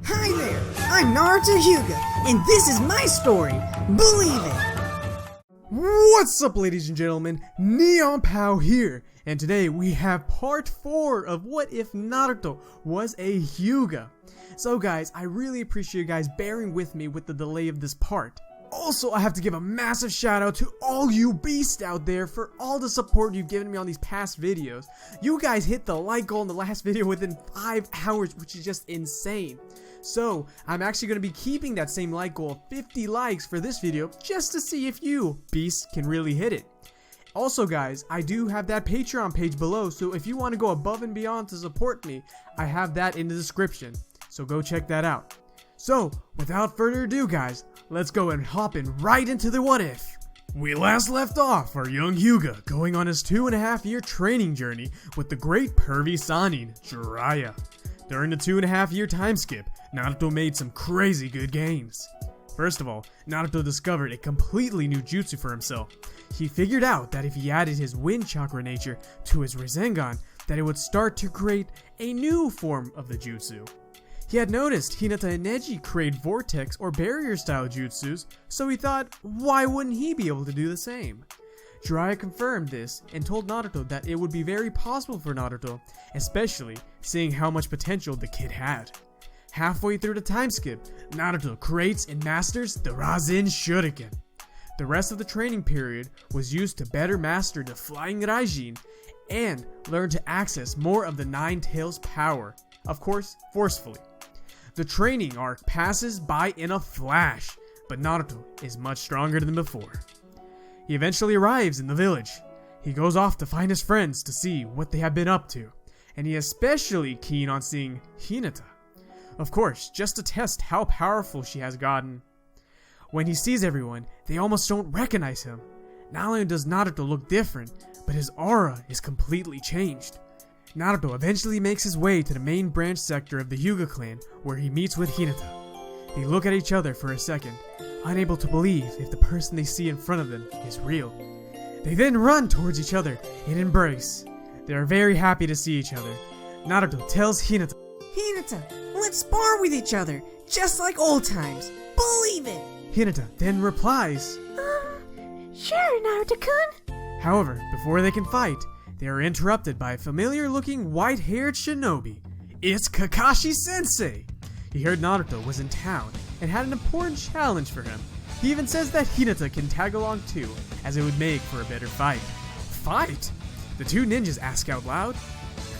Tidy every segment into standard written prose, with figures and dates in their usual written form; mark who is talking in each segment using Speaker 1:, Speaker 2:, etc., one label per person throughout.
Speaker 1: Hi there, I'm Naruto Hyuga, and this is my story. Believe it!
Speaker 2: What's up, ladies and gentlemen? Neon Pow here, and today we have part 4 of What If Naruto Was a Hyuga. So guys, I really appreciate you guys bearing with me with the delay of this part. Also, I have to give a massive shout out to all you beasts out there for all the support you've given me on these past videos. You guys hit the like goal in the last video within 5 hours, which is just insane. So, I'm actually going to be keeping that same like goal of 50 likes for this video just to see if you, beasts, can really hit it. Also guys, I do have that Patreon page below, so if you want to go above and beyond to support me, I have that in the description. So go check that out. So, without further ado guys, let's go and hop in right into the what if. We last left off our young Hyuga going on his 2.5-year training journey with the great pervy Sannin, Jiraiya. During the 2.5-year time skip, Naruto made some crazy good gains. First of all, Naruto discovered a completely new jutsu for himself. He figured out that if he added his wind chakra nature to his Rasengan, that it would start to create a new form of the jutsu. He had noticed Hinata and Neji create vortex or barrier style jutsus, so he thought, why wouldn't he be able to do the same? Jiraiya confirmed this and told Naruto that it would be very possible for Naruto, especially seeing how much potential the kid had. Halfway through the time skip, Naruto creates and masters the Rasen Shuriken. The rest of the training period was used to better master the Flying Raijin and learn to access more of the Nine Tails power, of course, forcefully. The training arc passes by in a flash, but Naruto is much stronger than before. He eventually arrives in the village. He goes off to find his friends to see what they have been up to, and he is especially keen on seeing Hinata. Of course, just to test how powerful she has gotten. When he sees everyone, they almost don't recognize him. Not only does Naruto look different, but his aura is completely changed. Naruto eventually makes his way to the main branch sector of the Hyuga clan, where he meets with Hinata. They look at each other for a second, unable to believe if the person they see in front of them is real. They then run towards each other and embrace. They are very happy to see each other. Naruto tells Hinata,
Speaker 1: Hinata, let's spar with each other, just like old times. Believe it!
Speaker 2: Hinata then replies,
Speaker 1: Sure, Naruto-kun.
Speaker 2: However, before they can fight, they are interrupted by a familiar-looking white-haired shinobi. It's Kakashi-sensei! He heard Naruto was in town and had an important challenge for him. He even says that Hinata can tag along too, as it would make for a better fight. Fight? The two ninjas ask out loud.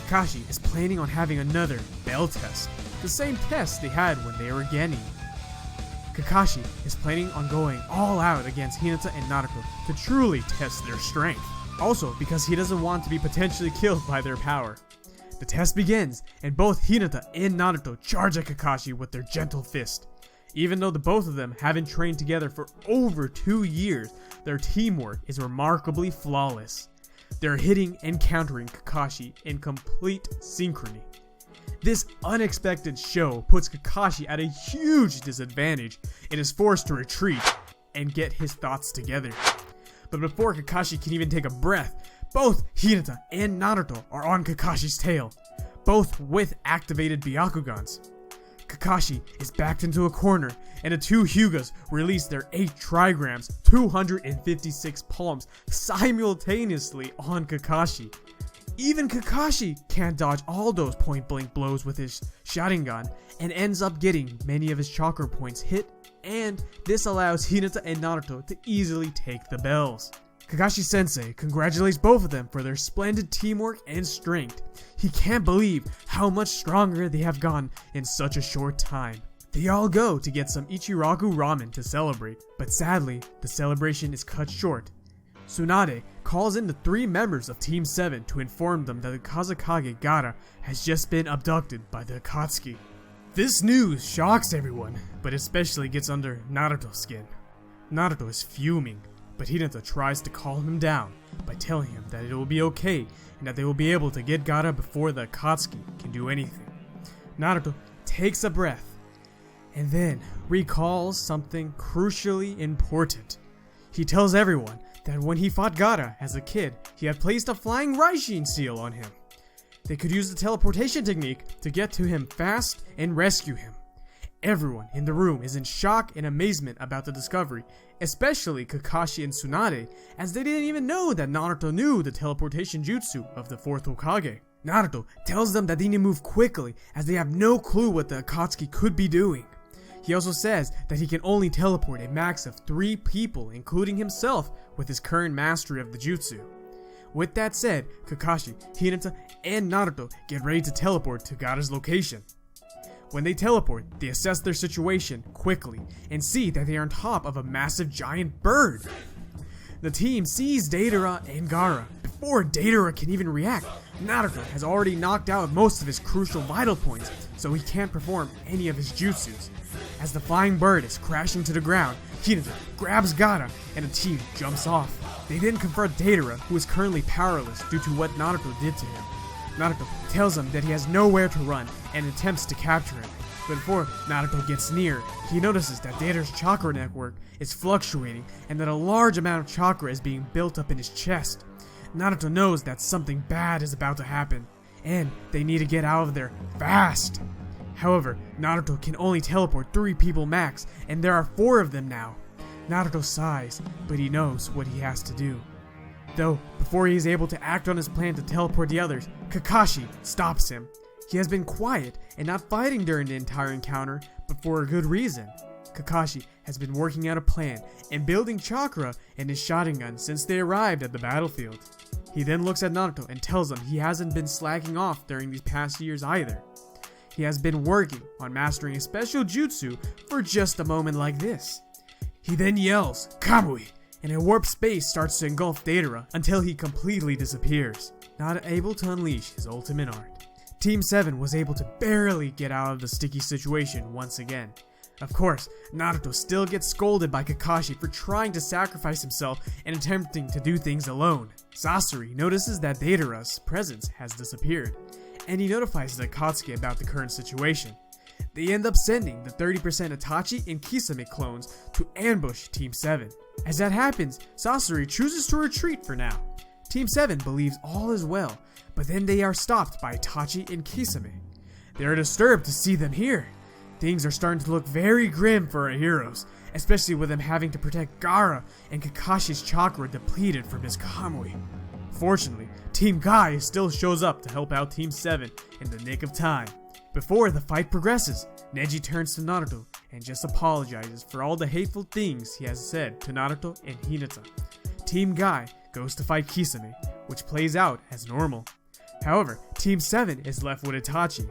Speaker 2: Kakashi is planning on having another bell test, the same test they had when they were Genin. Kakashi is planning on going all out against Hinata and Naruto to truly test their strength. Also, because he doesn't want to be potentially killed by their power. The test begins, and both Hinata and Naruto charge at Kakashi with their gentle fist. Even though the both of them haven't trained together for over 2 years, their teamwork is remarkably flawless. They're hitting and countering Kakashi in complete synchrony. This unexpected show puts Kakashi at a huge disadvantage and is forced to retreat and get his thoughts together. But before Kakashi can even take a breath, both Hinata and Naruto are on Kakashi's tail, both with activated Byakugans. Kakashi is backed into a corner, and the two Hyugas release their 8 trigrams, 256 palms simultaneously on Kakashi. Even Kakashi can't dodge all those point-blank blows with his Sharingan, and ends up getting many of his chakra points hit, and this allows Hinata and Naruto to easily take the bells. Kakashi-sensei congratulates both of them for their splendid teamwork and strength. He can't believe how much stronger they have gotten in such a short time. They all go to get some Ichiraku ramen to celebrate, but sadly, the celebration is cut short. Tsunade calls in the 3 members of Team 7 to inform them that the Kazekage Gaara has just been abducted by the Akatsuki. This news shocks everyone, but especially gets under Naruto's skin. Naruto is fuming, but Hinata tries to calm him down by telling him that it will be okay and that they will be able to get Gaara before the Akatsuki can do anything. Naruto takes a breath and then recalls something crucially important. He tells everyone that when he fought Gaara as a kid, he had placed a Flying Raijin seal on him. They could use the teleportation technique to get to him fast and rescue him. Everyone in the room is in shock and amazement about the discovery, especially Kakashi and Tsunade, as they didn't even know that Naruto knew the teleportation jutsu of the 4th Hokage. Naruto tells them that they need to move quickly as they have no clue what the Akatsuki could be doing. He also says that he can only teleport a max of 3 people, including himself, with his current mastery of the jutsu. With that said, Kakashi, Hinata, and Naruto get ready to teleport to Gaara's location. When they teleport, they assess their situation quickly and see that they are on top of a massive giant bird. The team sees Deidara and Gaara. Before Deidara can even react, Naruto has already knocked out most of his crucial vital points, so he can't perform any of his jutsus. As the flying bird is crashing to the ground, Hinata grabs Gaara and the team jumps off. They then confront Deidara, who is currently powerless due to what Naruto did to him. Naruto tells him that he has nowhere to run and attempts to capture him. But before Naruto gets near, he notices that Deidara's chakra network is fluctuating and that a large amount of chakra is being built up in his chest. Naruto knows that something bad is about to happen, and they need to get out of there fast. However, Naruto can only teleport 3 people max, and there are 4 of them now. Naruto sighs, but he knows what he has to do. Though, before he is able to act on his plan to teleport the others, Kakashi stops him. He has been quiet and not fighting during the entire encounter, but for a good reason. Kakashi has been working out a plan and building chakra in his Sharingan since they arrived at the battlefield. He then looks at Naruto and tells him he hasn't been slacking off during these past years either. He has been working on mastering a special jutsu for just a moment like this. He then yells, "Kamui!" and a warp space starts to engulf Deidara until he completely disappears, not able to unleash his ultimate art. Team 7 was able to barely get out of the sticky situation once again. Of course, Naruto still gets scolded by Kakashi for trying to sacrifice himself and attempting to do things alone. Sasori notices that Deidara's presence has disappeared, and he notifies the Akatsuki about the current situation. They end up sending the 30% Itachi and Kisame clones to ambush Team 7. As that happens, Sasori chooses to retreat for now. Team 7 believes all is well, but then they are stopped by Itachi and Kisame. They are disturbed to see them here. Things are starting to look very grim for our heroes, especially with them having to protect Gaara and Kakashi's chakra depleted from his Kamui. Fortunately, Team Guy still shows up to help out Team 7 in the nick of time. Before the fight progresses, Neji turns to Naruto and just apologizes for all the hateful things he has said to Naruto and Hinata. Team Guy goes to fight Kisame, which plays out as normal. However, Team 7 is left with Itachi.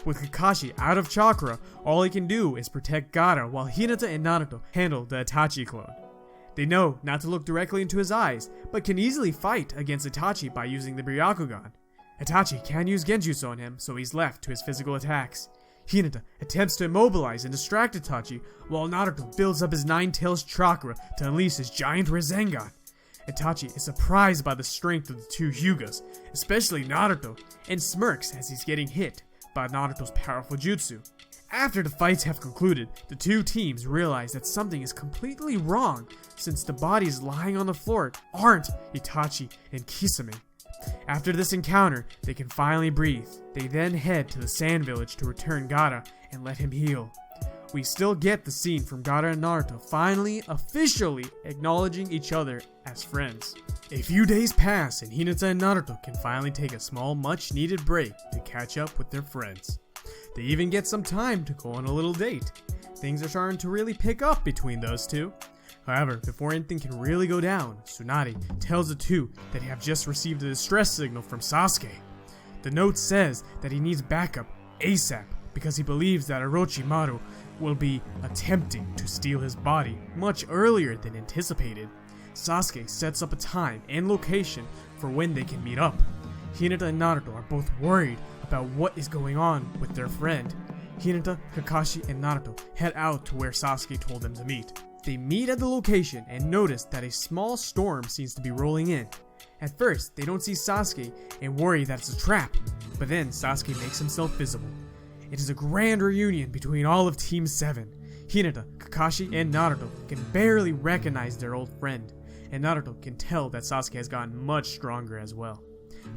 Speaker 2: With Kakashi out of chakra, all he can do is protect Gaara while Hinata and Naruto handle the Itachi clone. They know not to look directly into his eyes, but can easily fight against Itachi by using the Byakugan. Itachi can use Genjutsu on him, so he's left to his physical attacks. Hinata attempts to immobilize and distract Itachi, while Naruto builds up his 9 tails chakra to unleash his giant Rasengan. Itachi is surprised by the strength of the 2 Hyugas, especially Naruto, and smirks as he's getting hit by Naruto's powerful jutsu. After the fights have concluded, the 2 teams realize that something is completely wrong since the bodies lying on the floor aren't Itachi and Kisame. After this encounter, they can finally breathe. They then head to the Sand Village to return Gaara and let him heal. We still get the scene from Gaara and Naruto finally, officially acknowledging each other as friends. A few days pass and Hinata and Naruto can finally take a small, much-needed break to catch up with their friends. They even get some time to go on a little date. Things are starting to really pick up between those two. However, before anything can really go down, Tsunade tells the 2 that they have just received a distress signal from Sasuke. The note says that he needs backup ASAP because he believes that Orochimaru will be attempting to steal his body much earlier than anticipated. Sasuke sets up a time and location for when they can meet up. Hinata and Naruto are both worried about what is going on with their friend. Hinata, Kakashi, and Naruto head out to where Sasuke told them to meet. They meet at the location and notice that a small storm seems to be rolling in. At first, they don't see Sasuke and worry that it's a trap, but then Sasuke makes himself visible. It is a grand reunion between all of Team 7. Hinata, Kakashi, and Naruto can barely recognize their old friend, and Naruto can tell that Sasuke has gotten much stronger as well.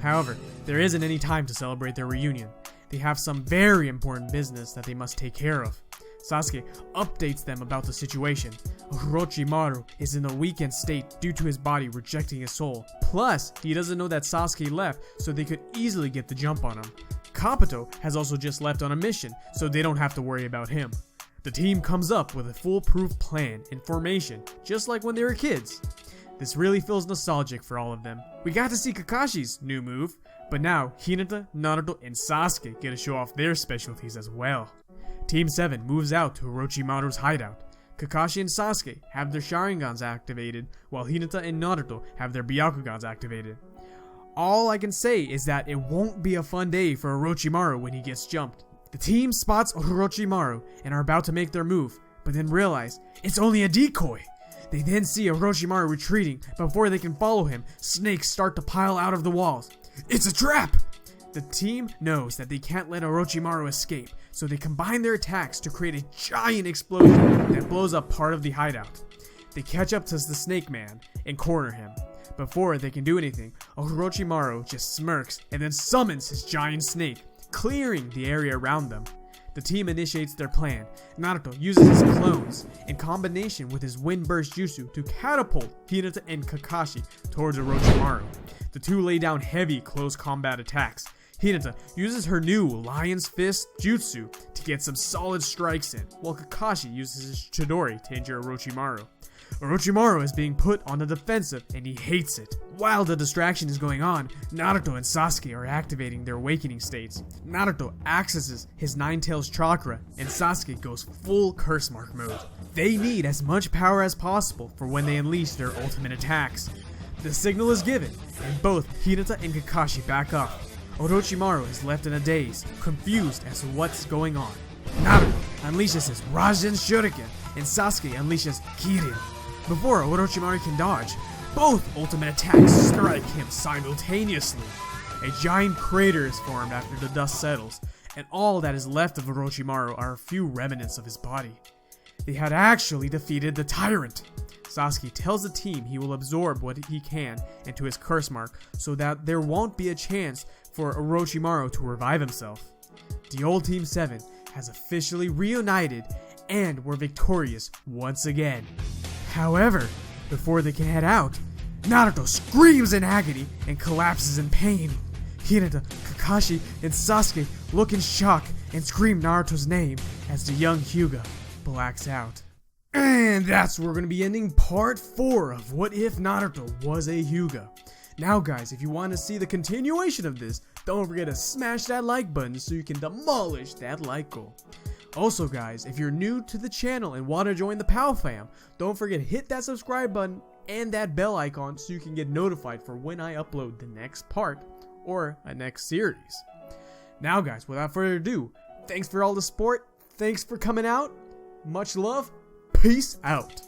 Speaker 2: However, there isn't any time to celebrate their reunion. They have some very important business that they must take care of. Sasuke updates them about the situation. Orochimaru is in a weakened state due to his body rejecting his soul. Plus, he doesn't know that Sasuke left, so they could easily get the jump on him. Kabuto has also just left on a mission, so they don't have to worry about him. The team comes up with a foolproof plan and formation, just like when they were kids. This really feels nostalgic for all of them. We got to see Kakashi's new move, but now Hinata, Naruto, and Sasuke get to show off their specialties as well. Team 7 moves out to Orochimaru's hideout. Kakashi and Sasuke have their Sharingans activated, while Hinata and Naruto have their Byakugans activated. All I can say is that it won't be a fun day for Orochimaru when he gets jumped. The team spots Orochimaru and are about to make their move, but then realize it's only a decoy. They then see Orochimaru retreating. Before they can follow him, snakes start to pile out of the walls. It's a trap! The team knows that they can't let Orochimaru escape, so they combine their attacks to create a giant explosion that blows up part of the hideout. They catch up to the Snake Man and corner him. Before they can do anything, Orochimaru just smirks and then summons his giant snake, clearing the area around them. The team initiates their plan. Naruto uses his clones in combination with his wind burst jutsu to catapult Hinata and Kakashi towards Orochimaru. The two lay down heavy close combat attacks. Hinata uses her new Lion's Fist jutsu to get some solid strikes in, while Kakashi uses his Chidori to injure Orochimaru. Orochimaru is being put on the defensive and he hates it. While the distraction is going on, Naruto and Sasuke are activating their awakening states. Naruto accesses his Nine Tails chakra and Sasuke goes full curse mark mode. They need as much power as possible for when they unleash their ultimate attacks. The signal is given and both Hinata and Kakashi back up. Orochimaru is left in a daze, confused as to what's going on. Naruto unleashes his Rasen Shuriken and Sasuke unleashes Kirin. Before Orochimaru can dodge, both ultimate attacks strike him simultaneously. A giant crater is formed after the dust settles, and all that is left of Orochimaru are a few remnants of his body. They had actually defeated the tyrant. Sasuke tells the team he will absorb what he can into his curse mark so that there won't be a chance for Orochimaru to revive himself. The old Team 7 has officially reunited and were victorious once again. However, before they can head out, Naruto screams in agony and collapses in pain. Hinata, Kakashi, and Sasuke look in shock and scream Naruto's name as the young Hyuga blacks out. And that's where we're going to be ending part 4 of What If Naruto Was a Hyuga. Now guys, if you want to see the continuation of this, don't forget to smash that like button so you can demolish that like goal. Also guys, if you're new to the channel and want to join the PAL fam, don't forget to hit that subscribe button and that bell icon so you can get notified for when I upload the next part or a next series. Now guys, without further ado, thanks for all the support, thanks for coming out, much love, peace out.